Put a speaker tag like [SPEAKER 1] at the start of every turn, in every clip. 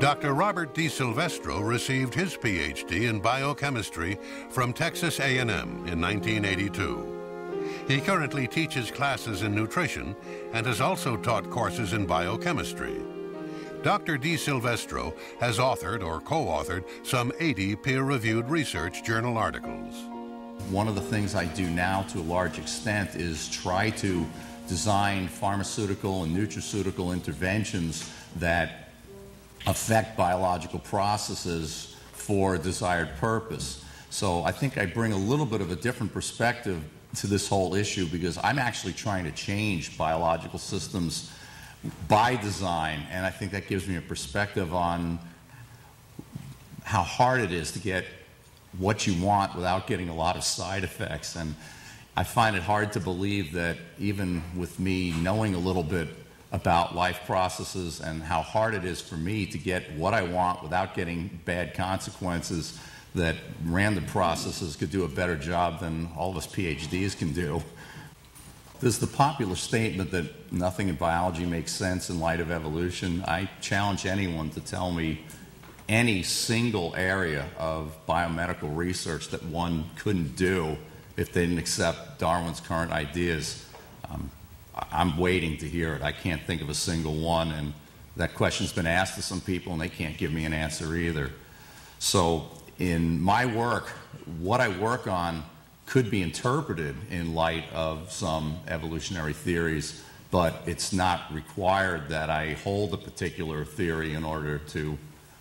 [SPEAKER 1] Dr. Robert D. Silvestro received his PhD in biochemistry from Texas A&M in 1982. He currently teaches classes in nutrition and has also taught courses in biochemistry. Dr. D. Silvestro has authored or co-authored some 80 peer-reviewed research journal articles.
[SPEAKER 2] One of the things I do now to a large extent is try to design pharmaceutical and nutraceutical interventions that affect biological processes for a desired purpose. So I think I bring a little bit of a different perspective to this whole issue because I'm actually trying to change biological systems by design, and I think that gives me a perspective on how hard it is to get what you want without getting a lot of side effects. And I find it hard to believe that even with me knowing a little bit about life processes and how hard it is for me to get what I want without getting bad consequences, that random processes could do a better job than all of us PhDs can do. There's the popular statement that nothing in biology makes sense in light of evolution. I challenge anyone to tell me any single area of biomedical research that one couldn't do if they didn't accept Darwin's current ideas. I'm waiting to hear it. I can't think of a single one, and that question's been asked to some people, and they can't give me an answer either. So in my work, what I work on could be interpreted in light of some evolutionary theories, but it's not required that I hold a particular theory in order to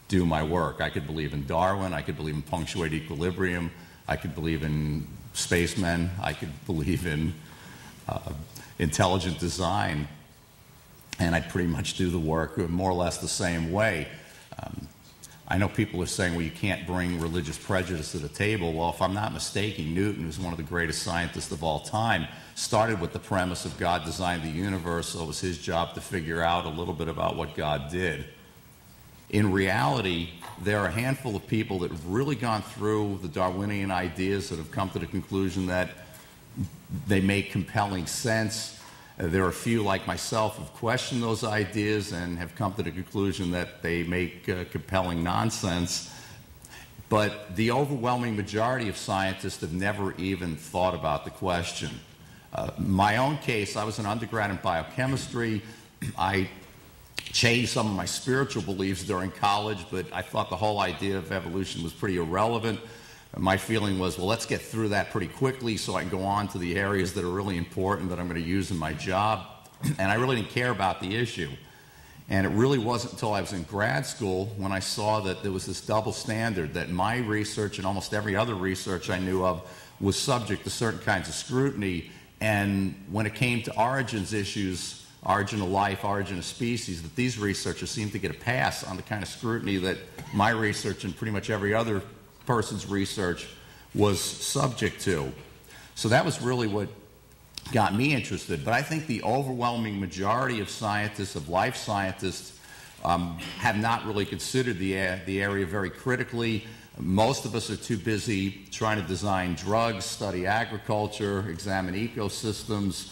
[SPEAKER 2] do my work. I could believe in Darwin, I could believe in punctuated equilibrium, I could believe in spacemen, I could believe in intelligent design, and I'd pretty much do the work more or less the same way. I know people are saying, well, you can't bring religious prejudice to the table. Well, if I'm not mistaken, Newton, who's one of the greatest scientists of all time, started with the premise of God designed the universe, so it was his job to figure out a little bit about what God did. In reality, there are a handful of people that have really gone through the Darwinian ideas that have come to the conclusion that they make compelling sense. There are a few like myself who have questioned those ideas and have come to the conclusion that they make compelling nonsense. But the overwhelming majority of scientists have never even thought about the question. My own case, I was an undergrad in biochemistry. I changed some of my spiritual beliefs during college, but I thought the whole idea of evolution was pretty irrelevant. My feeling was, well, let's get through that pretty quickly so I can go on to the areas that are really important that I'm going to use in my job. And I really didn't care about the issue. And it really wasn't until I was in grad school when I saw that there was this double standard, that my research and almost every other research I knew of was subject to certain kinds of scrutiny. And when it came to origins issues, origin of life, origin of species, that these researchers seemed to get a pass on the kind of scrutiny that my research and pretty much every other person's research was subject to. So that was really what got me interested. But I think the overwhelming majority of scientists, of life scientists, have not really considered the area very critically. Most of us are too busy trying to design drugs, study agriculture, examine ecosystems,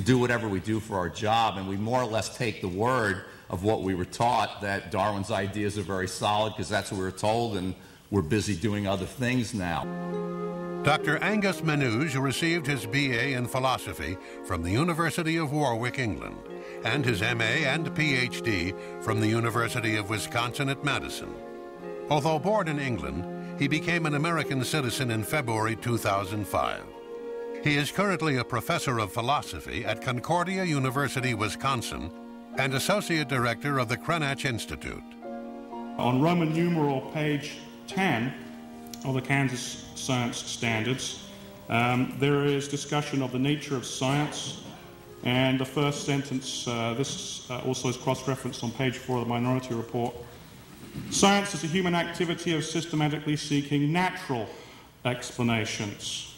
[SPEAKER 2] do whatever we do for our job, and we more or less take the word of what we were taught, that Darwin's ideas are very solid because that's what we were told, and we're busy doing other things now.
[SPEAKER 1] Dr. Angus Menuge received his BA in philosophy from the University of Warwick, England, and his MA and PhD from the University of Wisconsin at Madison. Although born in England, he became an American citizen in February 2005. He is currently a professor of philosophy at Concordia University, Wisconsin, and associate director of the Krenach Institute.
[SPEAKER 3] On Roman numeral page 10 of the Kansas Science Standards, there is discussion of the nature of science, and the first sentence, this also is cross-referenced on page 4 of the Minority Report. Science is a human activity of systematically seeking natural explanations.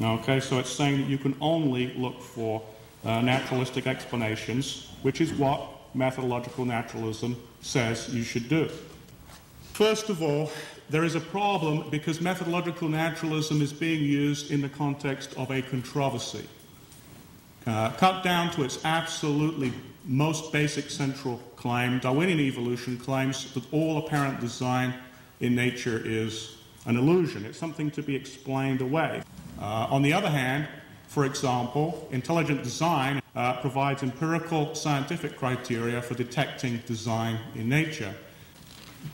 [SPEAKER 3] Okay, so it's saying that you can only look for naturalistic explanations, which is what methodological naturalism says you should do. First of all, there is a problem because methodological naturalism is being used in the context of a controversy. Cut down to its absolutely most basic central claim, Darwinian evolution claims that all apparent design in nature is an illusion. It's something to be explained away. On the other hand, for example, intelligent design provides empirical scientific criteria for detecting design in nature.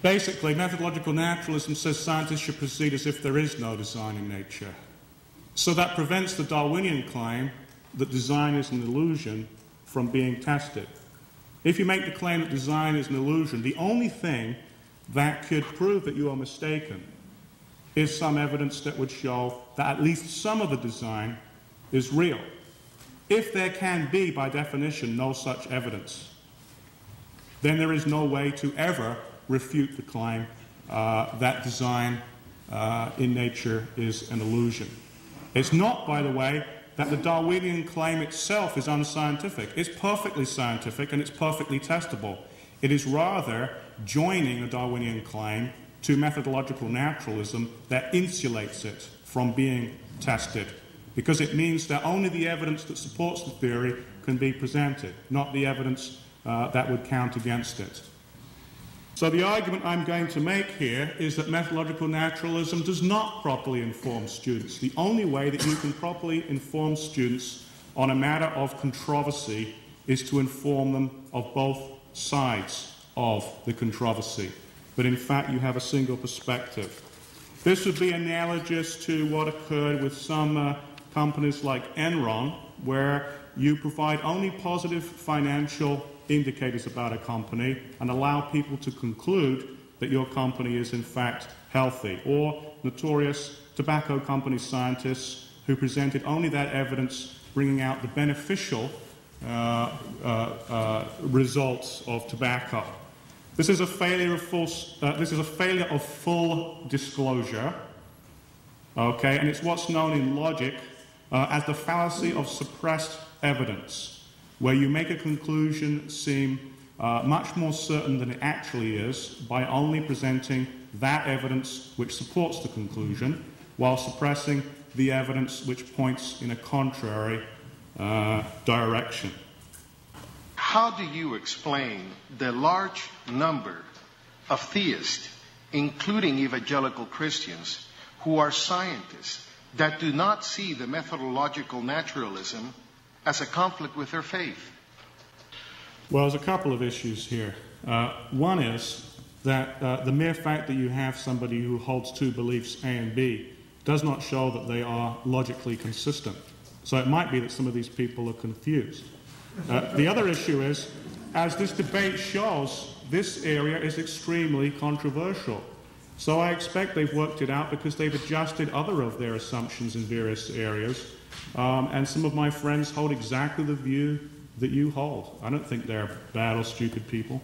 [SPEAKER 3] Basically, methodological naturalism says scientists should proceed as if there is no design in nature. So that prevents the Darwinian claim that design is an illusion from being tested. If you make the claim that design is an illusion, the only thing that could prove that you are mistaken is some evidence that would show that at least some of the design is real. If there can be, by definition, no such evidence, then there is no way to ever refute the claim that design in nature is an illusion. It's not, by the way, that the Darwinian claim itself is unscientific. It's perfectly scientific and it's perfectly testable. It is rather joining the Darwinian claim to methodological naturalism that insulates it from being tested, because it means that only the evidence that supports the theory can be presented, not the evidence that would count against it. So the argument I'm going to make here is that methodological naturalism does not properly inform students. The only way that you can properly inform students on a matter of controversy is to inform them of both sides of the controversy. But in fact, you have a single perspective. This would be analogous to what occurred with some companies like Enron, where you provide only positive financial indicators about a company and allow people to conclude that your company is in fact healthy, or notorious tobacco company scientists who presented only that evidence bringing out the beneficial results of tobacco. This is a failure of full disclosure, okay, and it's what's known in logic as the fallacy of suppressed evidence, where you make a conclusion seem much more certain than it actually is by only presenting that evidence which supports the conclusion, while suppressing the evidence which points in a contrary direction.
[SPEAKER 4] How do you explain the large number of theists, including evangelical Christians, who are scientists that do not see the methodological naturalism as a conflict with their faith?
[SPEAKER 3] Well, there's a couple of issues here. One is that the mere fact that you have somebody who holds two beliefs, A and B, does not show that they are logically consistent. So it might be that some of these people are confused. The other issue is, as this debate shows, this area is extremely controversial. So I expect they've worked it out because they've adjusted other of their assumptions in various areas. And some of my friends hold exactly the view that you hold. I don't think they're bad or stupid people.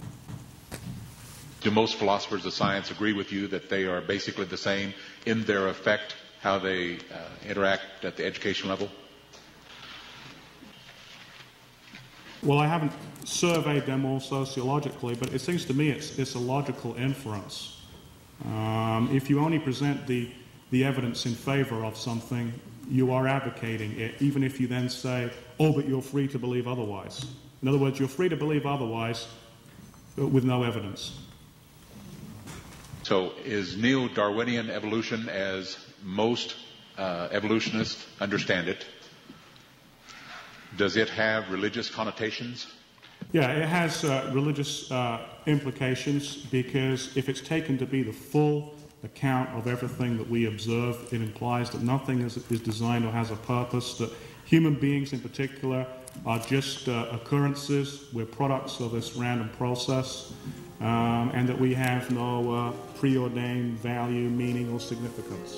[SPEAKER 5] Do most philosophers of science agree with you that they are basically the same in their effect, how they interact at the education level?
[SPEAKER 3] Well, I haven't surveyed them all sociologically, but it seems to me it's a logical inference. If you only present the evidence in favor of something, you are advocating it, even if you then say, oh, but you're free to believe otherwise. In other words, you're free to believe otherwise with no evidence.
[SPEAKER 5] So is neo-Darwinian evolution, as most evolutionists understand it, does it have religious connotations?
[SPEAKER 3] Yeah, it has religious implications, because if it's taken to be the full account of everything that we observe, it implies that nothing is designed or has a purpose, that human beings in particular are just occurrences, we're products of this random process, and that we have no preordained value, meaning, or significance.